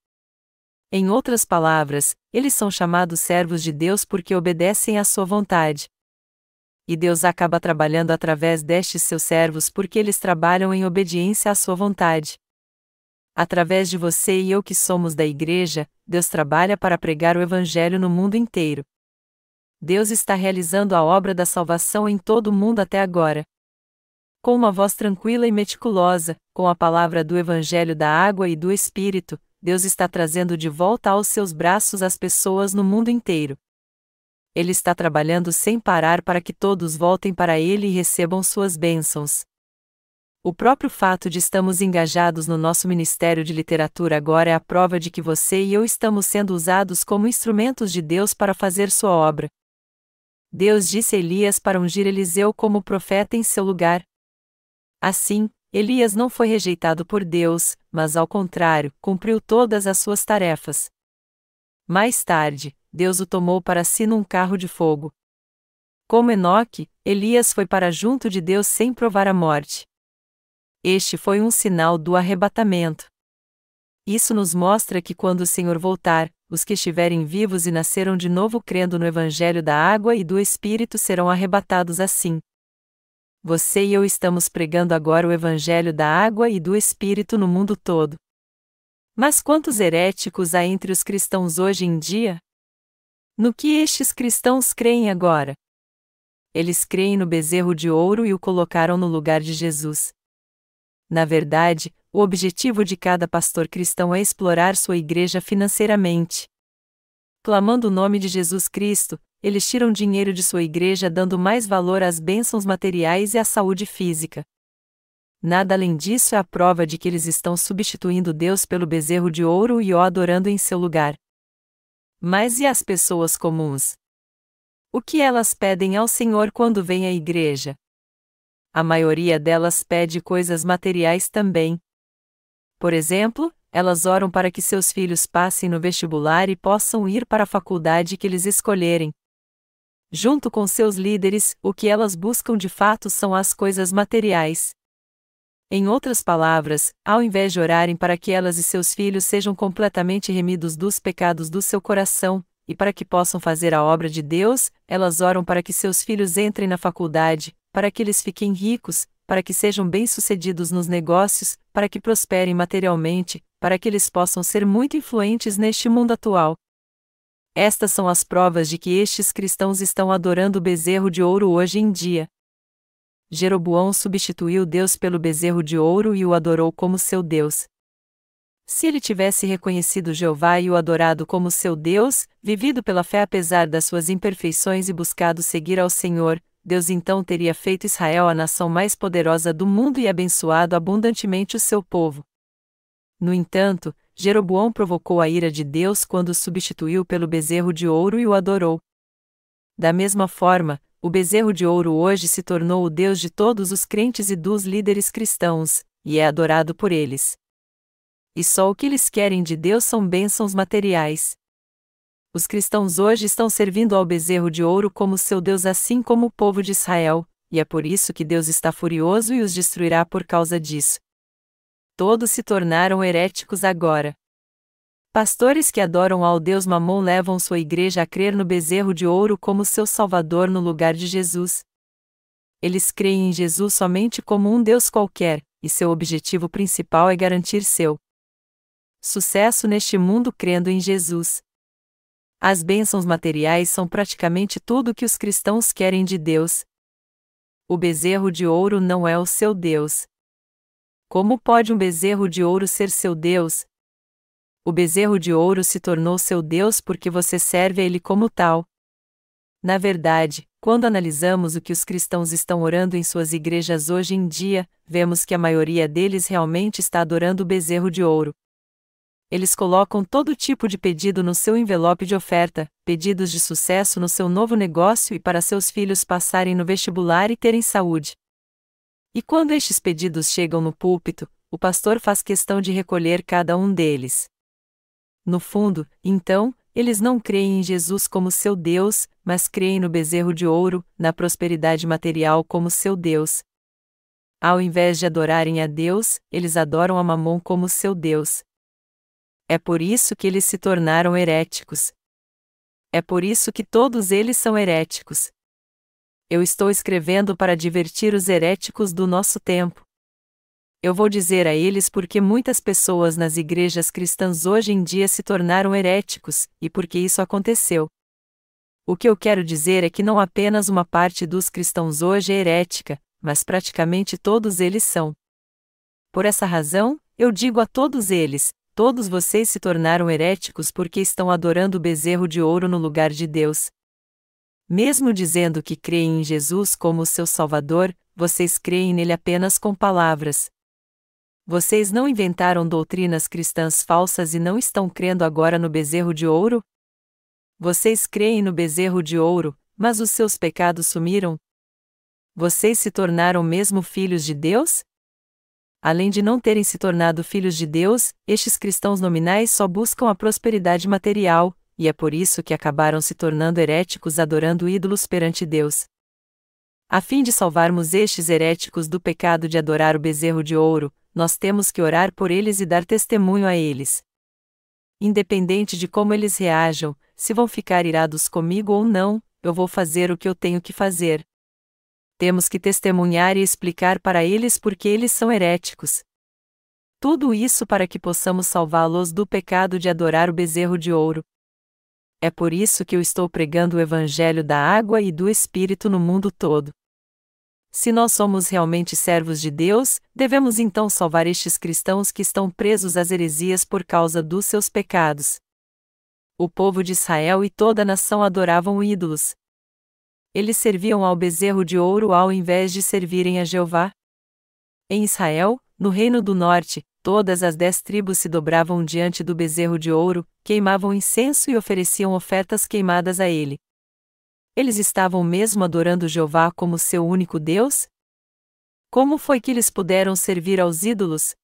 S1: Em outras palavras, eles são chamados servos de Deus porque obedecem à sua vontade. E Deus acaba trabalhando através destes seus servos porque eles trabalham em obediência à sua vontade. Através de você e eu que somos da Igreja, Deus trabalha para pregar o Evangelho no mundo inteiro. Deus está realizando a obra da salvação em todo o mundo até agora. Com uma voz tranquila e meticulosa, com a palavra do Evangelho da água e do Espírito, Deus está trazendo de volta aos seus braços as pessoas no mundo inteiro. Ele está trabalhando sem parar para que todos voltem para Ele e recebam suas bênçãos. O próprio fato de estarmos engajados no nosso ministério de literatura agora é a prova de que você e eu estamos sendo usados como instrumentos de Deus para fazer sua obra. Deus disse a Elias para ungir Eliseu como profeta em seu lugar. Assim, Elias não foi rejeitado por Deus, mas ao contrário, cumpriu todas as suas tarefas. Mais tarde, Deus o tomou para si num carro de fogo. Como Enoque, Elias foi para junto de Deus sem provar a morte. Este foi um sinal do arrebatamento. Isso nos mostra que quando o Senhor voltar, os que estiverem vivos e nasceram de novo crendo no Evangelho da água e do Espírito serão arrebatados assim. Você e eu estamos pregando agora o Evangelho da água e do Espírito no mundo todo. Mas quantos heréticos há entre os cristãos hoje em dia? No que estes cristãos creem agora? Eles creem no bezerro de ouro e o colocaram no lugar de Jesus. Na verdade, o objetivo de cada pastor cristão é explorar sua igreja financeiramente. Clamando o nome de Jesus Cristo, eles tiram dinheiro de sua igreja dando mais valor às bênçãos materiais e à saúde física. Nada além disso é a prova de que eles estão substituindo Deus pelo bezerro de ouro e o adorando em seu lugar. Mas e as pessoas comuns? O que elas pedem ao Senhor quando vêm à igreja? A maioria delas pede coisas materiais também. Por exemplo, elas oram para que seus filhos passem no vestibular e possam ir para a faculdade que eles escolherem. Junto com seus líderes, o que elas buscam de fato são as coisas materiais. Em outras palavras, ao invés de orarem para que elas e seus filhos sejam completamente remidos dos pecados do seu coração, e para que possam fazer a obra de Deus, elas oram para que seus filhos entrem na faculdade, para que eles fiquem ricos, para que sejam bem-sucedidos nos negócios, para que prosperem materialmente, para que eles possam ser muito influentes neste mundo atual. Estas são as provas de que estes cristãos estão adorando o bezerro de ouro hoje em dia. Jeroboão substituiu Deus pelo bezerro de ouro e o adorou como seu Deus. Se ele tivesse reconhecido Jeová e o adorado como seu Deus, vivido pela fé apesar das suas imperfeições e buscado seguir ao Senhor, Deus então teria feito Israel a nação mais poderosa do mundo e abençoado abundantemente o seu povo. No entanto, Jeroboão provocou a ira de Deus quando o substituiu pelo bezerro de ouro e o adorou. Da mesma forma, o bezerro de ouro hoje se tornou o Deus de todos os crentes e dos líderes cristãos, e é adorado por eles. E só o que eles querem de Deus são bênçãos materiais. Os cristãos hoje estão servindo ao bezerro de ouro como seu Deus, assim como o povo de Israel, e é por isso que Deus está furioso e os destruirá por causa disso. Todos se tornaram heréticos agora. Pastores que adoram ao Deus Mamon levam sua igreja a crer no bezerro de ouro como seu Salvador no lugar de Jesus. Eles creem em Jesus somente como um Deus qualquer, e seu objetivo principal é garantir seu sucesso neste mundo crendo em Jesus. As bênçãos materiais são praticamente tudo o que os cristãos querem de Deus. O bezerro de ouro não é o seu Deus. Como pode um bezerro de ouro ser seu Deus? O bezerro de ouro se tornou seu Deus porque você serve a ele como tal. Na verdade, quando analisamos o que os cristãos estão orando em suas igrejas hoje em dia, vemos que a maioria deles realmente está adorando o bezerro de ouro. Eles colocam todo tipo de pedido no seu envelope de oferta, pedidos de sucesso no seu novo negócio e para seus filhos passarem no vestibular e terem saúde. E quando estes pedidos chegam no púlpito, o pastor faz questão de recolher cada um deles. No fundo, então, eles não creem em Jesus como seu Deus, mas creem no bezerro de ouro, na prosperidade material como seu Deus. Ao invés de adorarem a Deus, eles adoram a Mamon como seu Deus. É por isso que eles se tornaram heréticos. É por isso que todos eles são heréticos. Eu estou escrevendo para divertir os heréticos do nosso tempo. Eu vou dizer a eles porque muitas pessoas nas igrejas cristãs hoje em dia se tornaram heréticos, e por que isso aconteceu. O que eu quero dizer é que não apenas uma parte dos cristãos hoje é herética, mas praticamente todos eles são. Por essa razão, eu digo a todos eles: todos vocês se tornaram heréticos porque estão adorando o bezerro de ouro no lugar de Deus. Mesmo dizendo que creem em Jesus como o seu Salvador, vocês creem nele apenas com palavras. Vocês não inventaram doutrinas cristãs falsas e não estão crendo agora no bezerro de ouro? Vocês creem no bezerro de ouro, mas os seus pecados sumiram? Vocês se tornaram mesmo filhos de Deus? Além de não terem se tornado filhos de Deus, estes cristãos nominais só buscam a prosperidade material, e é por isso que acabaram se tornando heréticos adorando ídolos perante Deus. A fim de salvarmos estes heréticos do pecado de adorar o bezerro de ouro, nós temos que orar por eles e dar testemunho a eles. Independente de como eles reajam, se vão ficar irados comigo ou não, eu vou fazer o que eu tenho que fazer. Temos que testemunhar e explicar para eles porque eles são heréticos. Tudo isso para que possamos salvá-los do pecado de adorar o bezerro de ouro. É por isso que eu estou pregando o Evangelho da água e do Espírito no mundo todo. Se nós somos realmente servos de Deus, devemos então salvar estes cristãos que estão presos às heresias por causa dos seus pecados. O povo de Israel e toda a nação adoravam ídolos. Eles serviam ao bezerro de ouro ao invés de servirem a Jeová. Em Israel, no Reino do Norte, todas as 10 tribos se dobravam diante do bezerro de ouro, queimavam incenso e ofereciam ofertas queimadas a ele. Eles estavam mesmo adorando Jeová como seu único Deus? Como foi que eles puderam servir aos ídolos?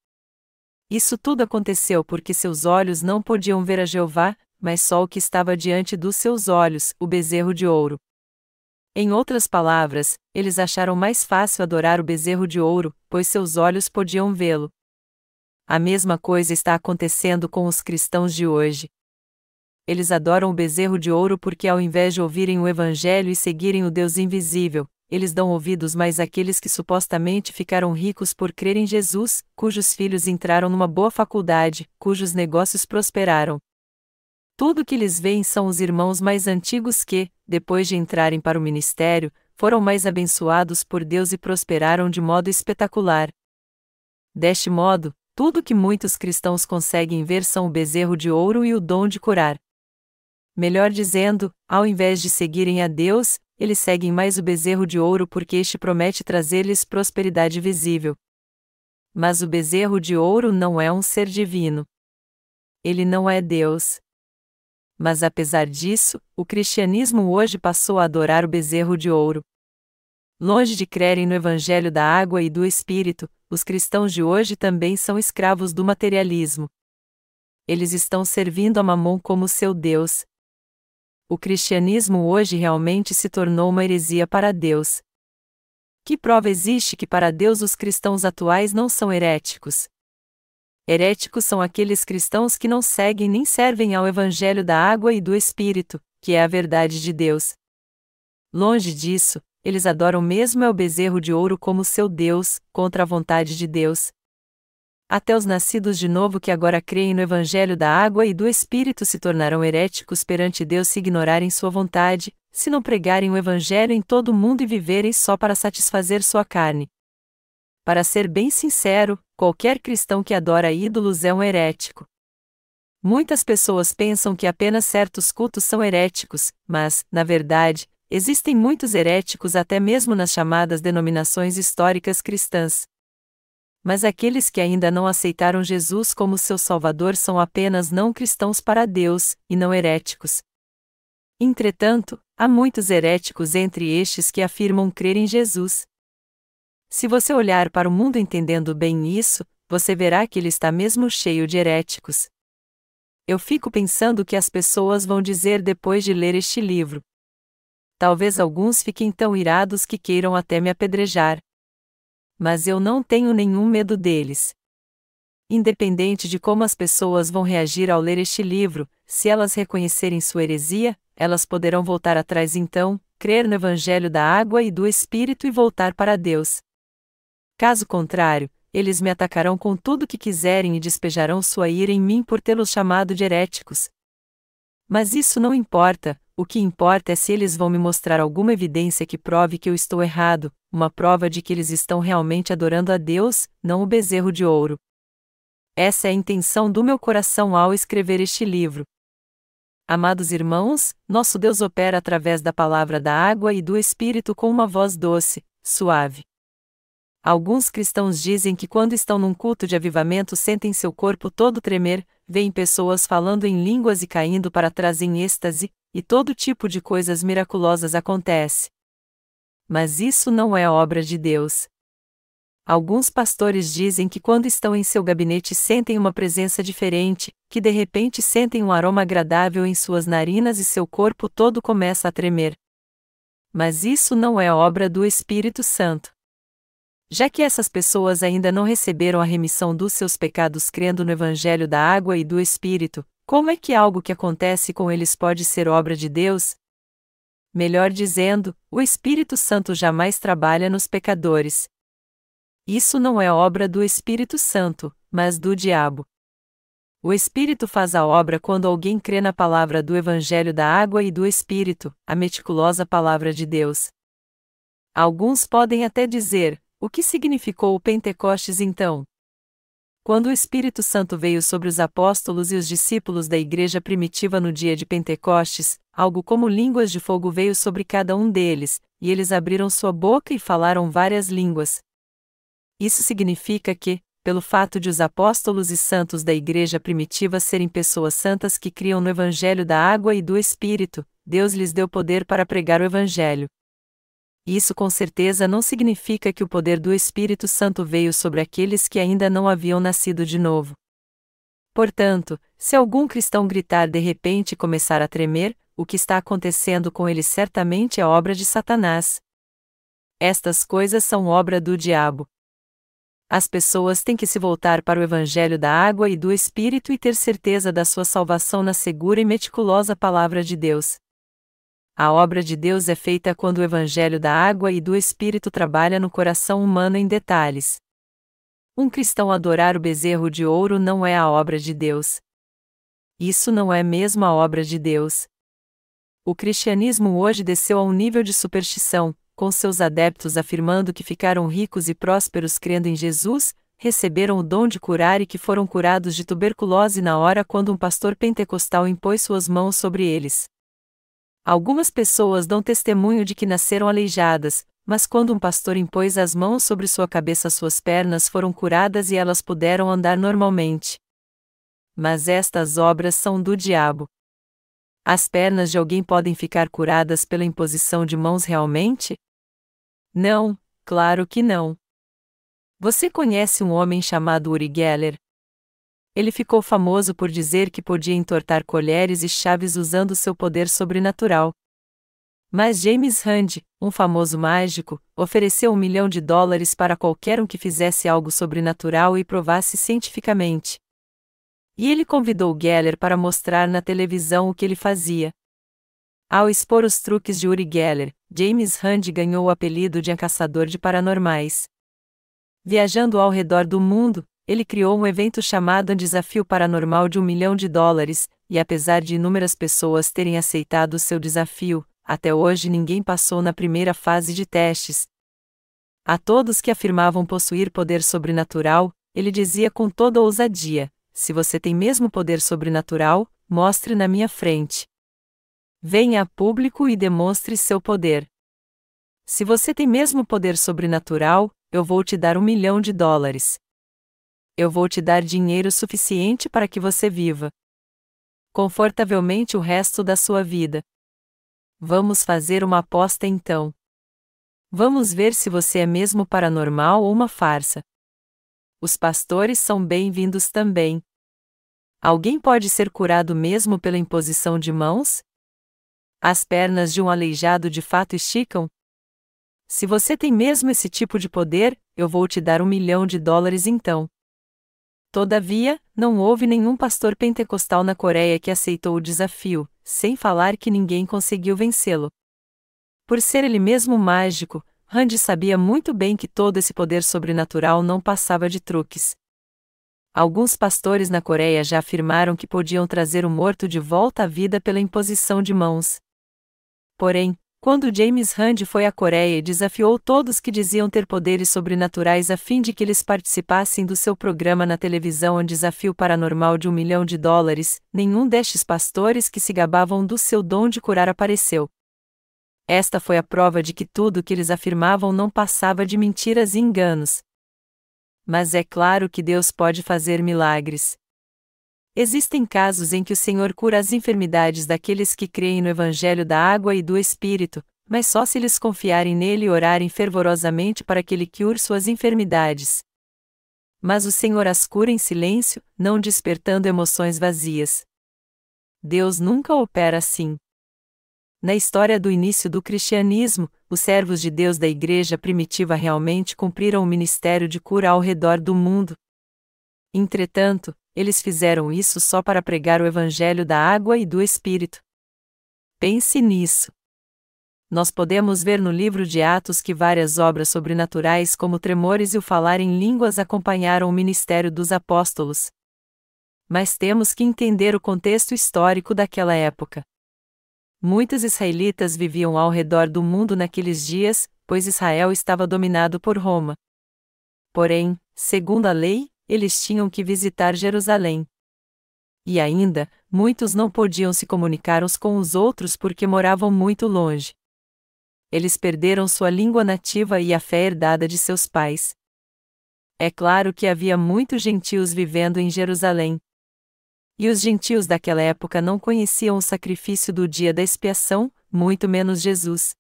S1: Isso tudo aconteceu porque seus olhos não podiam ver a Jeová, mas só o que estava diante dos seus olhos, o bezerro de ouro. Em outras palavras, eles acharam mais fácil adorar o bezerro de ouro, pois seus olhos podiam vê-lo. A mesma coisa está acontecendo com os cristãos de hoje. Eles adoram o bezerro de ouro porque, ao invés de ouvirem o Evangelho e seguirem o Deus invisível, eles dão ouvidos mais àqueles que supostamente ficaram ricos por crer em Jesus, cujos filhos entraram numa boa faculdade, cujos negócios prosperaram. Tudo que eles veem são os irmãos mais antigos que, depois de entrarem para o ministério, foram mais abençoados por Deus e prosperaram de modo espetacular. Deste modo, tudo que muitos cristãos conseguem ver são o bezerro de ouro e o dom de curar. Melhor dizendo, ao invés de seguirem a Deus, eles seguem mais o bezerro de ouro porque este promete trazer-lhes prosperidade visível. Mas o bezerro de ouro não é um ser divino. Ele não é Deus. Mas apesar disso, o cristianismo hoje passou a adorar o bezerro de ouro. Longe de crerem no Evangelho da água e do Espírito, os cristãos de hoje também são escravos do materialismo. Eles estão servindo a Mamon como seu Deus. O cristianismo hoje realmente se tornou uma heresia para Deus. Que prova existe que para Deus os cristãos atuais não são heréticos? Heréticos são aqueles cristãos que não seguem nem servem ao Evangelho da água e do Espírito, que é a verdade de Deus. Longe disso, eles adoram mesmo o bezerro de ouro como seu Deus, contra a vontade de Deus. Até os nascidos de novo que agora creem no Evangelho da água e do Espírito se tornarão heréticos perante Deus se ignorarem sua vontade, se não pregarem o Evangelho em todo o mundo e viverem só para satisfazer sua carne. Para ser bem sincero, qualquer cristão que adora ídolos é um herético. Muitas pessoas pensam que apenas certos cultos são heréticos, mas, na verdade, existem muitos heréticos até mesmo nas chamadas denominações históricas cristãs. Mas aqueles que ainda não aceitaram Jesus como seu Salvador são apenas não cristãos para Deus, e não heréticos. Entretanto, há muitos heréticos entre estes que afirmam crer em Jesus. Se você olhar para o mundo entendendo bem isso, você verá que ele está mesmo cheio de heréticos. Eu fico pensando o que as pessoas vão dizer depois de ler este livro. Talvez alguns fiquem tão irados que queiram até me apedrejar. Mas eu não tenho nenhum medo deles. Independente de como as pessoas vão reagir ao ler este livro, se elas reconhecerem sua heresia, elas poderão voltar atrás então, crer no Evangelho da água e do Espírito e voltar para Deus. Caso contrário, eles me atacarão com tudo que quiserem e despejarão sua ira em mim por tê-los chamado de heréticos. Mas isso não importa, o que importa é se eles vão me mostrar alguma evidência que prove que eu estou errado, uma prova de que eles estão realmente adorando a Deus, não o bezerro de ouro. Essa é a intenção do meu coração ao escrever este livro. Amados irmãos, nosso Deus opera através da palavra da água e do Espírito com uma voz doce, suave. Alguns cristãos dizem que quando estão num culto de avivamento sentem seu corpo todo tremer, veem pessoas falando em línguas e caindo para trás em êxtase, e todo tipo de coisas miraculosas acontece. Mas isso não é obra de Deus. Alguns pastores dizem que quando estão em seu gabinete sentem uma presença diferente, que de repente sentem um aroma agradável em suas narinas e seu corpo todo começa a tremer. Mas isso não é obra do Espírito Santo. Já que essas pessoas ainda não receberam a remissão dos seus pecados crendo no Evangelho da água e do Espírito, como é que algo que acontece com eles pode ser obra de Deus? Melhor dizendo, o Espírito Santo jamais trabalha nos pecadores. Isso não é obra do Espírito Santo, mas do diabo. O Espírito faz a obra quando alguém crê na palavra do Evangelho da água e do Espírito, a meticulosa palavra de Deus. Alguns podem até dizer: o que significou o Pentecostes então? Quando o Espírito Santo veio sobre os apóstolos e os discípulos da igreja primitiva no dia de Pentecostes, algo como línguas de fogo veio sobre cada um deles, e eles abriram sua boca e falaram várias línguas. Isso significa que, pelo fato de os apóstolos e santos da igreja primitiva serem pessoas santas que criam no Evangelho da água e do Espírito, Deus lhes deu poder para pregar o Evangelho. Isso com certeza não significa que o poder do Espírito Santo veio sobre aqueles que ainda não haviam nascido de novo. Portanto, se algum cristão gritar de repente e começar a tremer, o que está acontecendo com ele certamente é obra de Satanás. Estas coisas são obra do diabo. As pessoas têm que se voltar para o Evangelho da água e do Espírito e ter certeza da sua salvação na segura e meticulosa Palavra de Deus. A obra de Deus é feita quando o Evangelho da água e do Espírito trabalha no coração humano em detalhes. Um cristão adorar o bezerro de ouro não é a obra de Deus. Isso não é mesmo a obra de Deus. O cristianismo hoje desceu a um nível de superstição, com seus adeptos afirmando que ficaram ricos e prósperos crendo em Jesus, receberam o dom de curar e que foram curados de tuberculose na hora quando um pastor pentecostal impôs suas mãos sobre eles. Algumas pessoas dão testemunho de que nasceram aleijadas, mas quando um pastor impôs as mãos sobre sua cabeça, suas pernas foram curadas e elas puderam andar normalmente. Mas estas obras são do diabo. As pernas de alguém podem ficar curadas pela imposição de mãos realmente? Não, claro que não. Você conhece um homem chamado Uri Geller? Ele ficou famoso por dizer que podia entortar colheres e chaves usando seu poder sobrenatural. Mas James Randi, um famoso mágico, ofereceu $1 milhão para qualquer um que fizesse algo sobrenatural e provasse cientificamente. E ele convidou Geller para mostrar na televisão o que ele fazia. Ao expor os truques de Uri Geller, James Randi ganhou o apelido de caçador de paranormais. Viajando ao redor do mundo, ele criou um evento chamado Desafio Paranormal de $1 milhão, e apesar de inúmeras pessoas terem aceitado o seu desafio, até hoje ninguém passou na primeira fase de testes. A todos que afirmavam possuir poder sobrenatural, ele dizia com toda ousadia: se você tem mesmo poder sobrenatural, mostre na minha frente. Venha a público e demonstre seu poder. Se você tem mesmo poder sobrenatural, eu vou te dar $1 milhão. Eu vou te dar dinheiro suficiente para que você viva confortavelmente o resto da sua vida. Vamos fazer uma aposta então. Vamos ver se você é mesmo paranormal ou uma farsa. Os pastores são bem-vindos também. Alguém pode ser curado mesmo pela imposição de mãos? As pernas de um aleijado de fato esticam? Se você tem mesmo esse tipo de poder, eu vou te dar $1 milhão então. Todavia, não houve nenhum pastor pentecostal na Coreia que aceitou o desafio, sem falar que ninguém conseguiu vencê-lo. Por ser ele mesmo mágico, Randi sabia muito bem que todo esse poder sobrenatural não passava de truques. Alguns pastores na Coreia já afirmaram que podiam trazer o morto de volta à vida pela imposição de mãos. Porém, quando James Randi foi à Coreia e desafiou todos que diziam ter poderes sobrenaturais a fim de que eles participassem do seu programa na televisão Um Desafio Paranormal de $1 milhão, nenhum destes pastores que se gabavam do seu dom de curar apareceu. Esta foi a prova de que tudo o que eles afirmavam não passava de mentiras e enganos. Mas é claro que Deus pode fazer milagres. Existem casos em que o Senhor cura as enfermidades daqueles que creem no Evangelho da água e do Espírito, mas só se eles confiarem nele e orarem fervorosamente para que ele cure suas enfermidades. Mas o Senhor as cura em silêncio, não despertando emoções vazias. Deus nunca opera assim. Na história do início do cristianismo, os servos de Deus da igreja primitiva realmente cumpriram o ministério de cura ao redor do mundo. Entretanto, eles fizeram isso só para pregar o Evangelho da água e do Espírito. Pense nisso. Nós podemos ver no livro de Atos que várias obras sobrenaturais como tremores e o falar em línguas acompanharam o ministério dos apóstolos. Mas temos que entender o contexto histórico daquela época. Muitos israelitas viviam ao redor do mundo naqueles dias, pois Israel estava dominado por Roma. Porém, segundo a lei, eles tinham que visitar Jerusalém. E ainda, muitos não podiam se comunicar uns com os outros porque moravam muito longe. Eles perderam sua língua nativa e a fé herdada de seus pais. É claro que havia muitos gentios vivendo em Jerusalém. E os gentios daquela época não conheciam o sacrifício do dia da expiação, muito menos Jesus.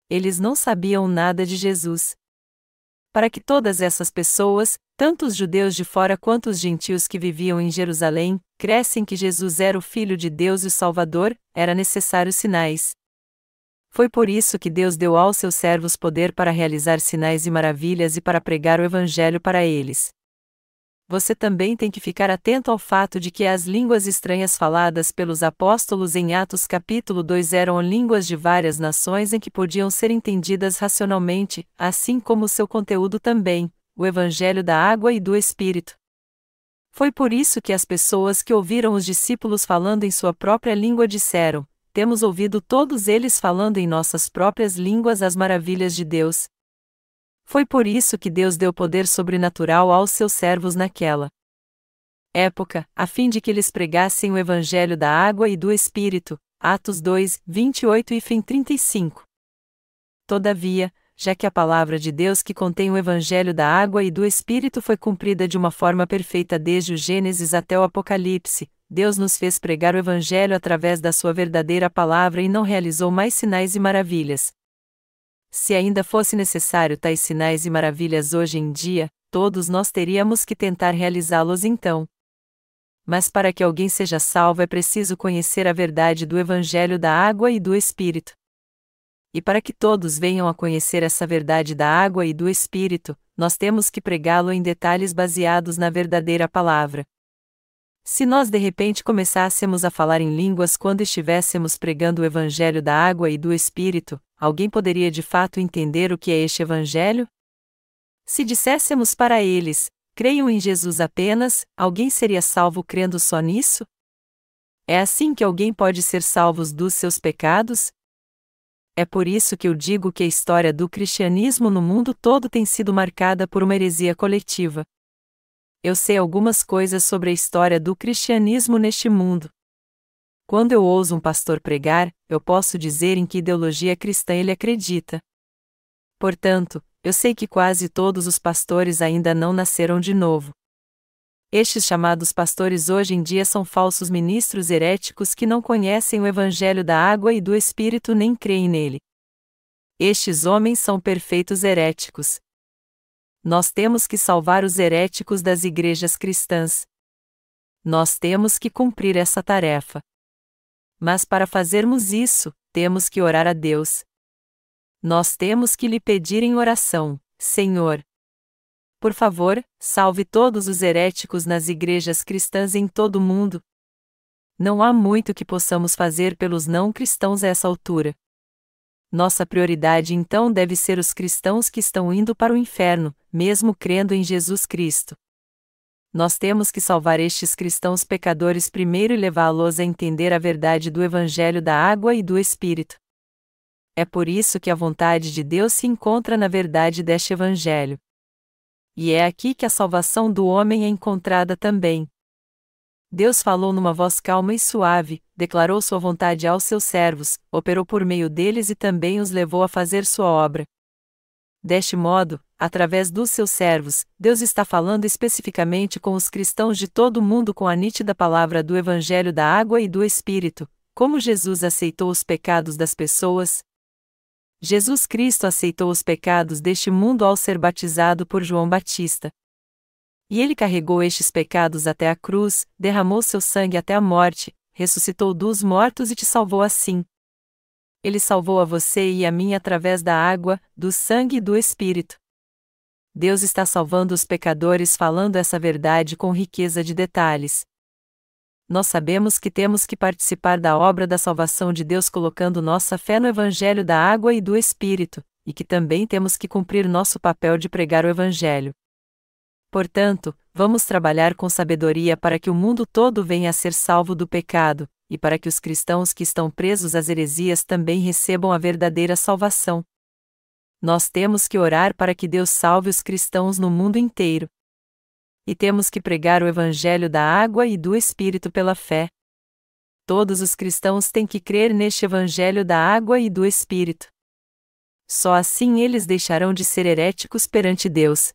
S1: Eles não sabiam nada de Jesus. Para que todas essas pessoas, tanto os judeus de fora quanto os gentios que viviam em Jerusalém, crescem que Jesus era o Filho de Deus e o Salvador, era necessário sinais. Foi por isso que Deus deu aos seus servos poder para realizar sinais e maravilhas e para pregar o Evangelho para eles. Você também tem que ficar atento ao fato de que as línguas estranhas faladas pelos apóstolos em Atos capítulo 2 eram línguas de várias nações em que podiam ser entendidas racionalmente, assim como seu conteúdo também, o Evangelho da água e do Espírito. Foi por isso que as pessoas que ouviram os discípulos falando em sua própria língua disseram: temos ouvido todos eles falando em nossas próprias línguas as maravilhas de Deus. Foi por isso que Deus deu poder sobrenatural aos seus servos naquela época, a fim de que eles pregassem o Evangelho da água e do Espírito. Atos 2, 28 e fim 35. Todavia, já que a palavra de Deus que contém o Evangelho da água e do Espírito foi cumprida de uma forma perfeita desde o Gênesis até o Apocalipse, Deus nos fez pregar o Evangelho através da sua verdadeira palavra e não realizou mais sinais e maravilhas. Se ainda fosse necessário tais sinais e maravilhas hoje em dia, todos nós teríamos que tentar realizá-los então. Mas para que alguém seja salvo é preciso conhecer a verdade do Evangelho da água e do Espírito. E para que todos venham a conhecer essa verdade da água e do Espírito, nós temos que pregá-lo em detalhes baseados na verdadeira palavra. Se nós de repente começássemos a falar em línguas quando estivéssemos pregando o Evangelho da água e do Espírito, alguém poderia de fato entender o que é este Evangelho? Se disséssemos para eles: creiam em Jesus apenas, alguém seria salvo crendo só nisso? É assim que alguém pode ser salvo dos seus pecados? É por isso que eu digo que a história do cristianismo no mundo todo tem sido marcada por uma heresia coletiva. Eu sei algumas coisas sobre a história do cristianismo neste mundo. Quando eu ouço um pastor pregar, eu posso dizer em que ideologia cristã ele acredita. Portanto, eu sei que quase todos os pastores ainda não nasceram de novo. Estes chamados pastores hoje em dia são falsos ministros heréticos que não conhecem o Evangelho da água e do Espírito nem creem nele. Estes homens são perfeitos heréticos. Nós temos que salvar os heréticos das igrejas cristãs. Nós temos que cumprir essa tarefa. Mas para fazermos isso, temos que orar a Deus. Nós temos que lhe pedir em oração: Senhor, por favor, salve todos os heréticos nas igrejas cristãs em todo o mundo. Não há muito que possamos fazer pelos não cristãos a essa altura. Nossa prioridade então deve ser os cristãos que estão indo para o inferno, mesmo crendo em Jesus Cristo. Nós temos que salvar estes cristãos pecadores primeiro e levá-los a entender a verdade do Evangelho da água e do Espírito. É por isso que a vontade de Deus se encontra na verdade deste Evangelho. E é aqui que a salvação do homem é encontrada também. Deus falou numa voz calma e suave, declarou sua vontade aos seus servos, operou por meio deles e também os levou a fazer sua obra. Deste modo, através dos seus servos, Deus está falando especificamente com os cristãos de todo o mundo com a nítida palavra do Evangelho da água e do Espírito, como Jesus aceitou os pecados das pessoas. Jesus Cristo aceitou os pecados deste mundo ao ser batizado por João Batista. E ele carregou estes pecados até a cruz, derramou seu sangue até a morte, ressuscitou dos mortos e te salvou assim. Ele salvou a você e a mim através da água, do sangue e do Espírito. Deus está salvando os pecadores falando essa verdade com riqueza de detalhes. Nós sabemos que temos que participar da obra da salvação de Deus colocando nossa fé no Evangelho da água e do Espírito, e que também temos que cumprir nosso papel de pregar o Evangelho. Portanto, vamos trabalhar com sabedoria para que o mundo todo venha a ser salvo do pecado, e para que os cristãos que estão presos às heresias também recebam a verdadeira salvação. Nós temos que orar para que Deus salve os cristãos no mundo inteiro. e temos que pregar o Evangelho da água e do Espírito pela fé. Todos os cristãos têm que crer neste Evangelho da água e do Espírito. Só assim eles deixarão de ser heréticos perante Deus,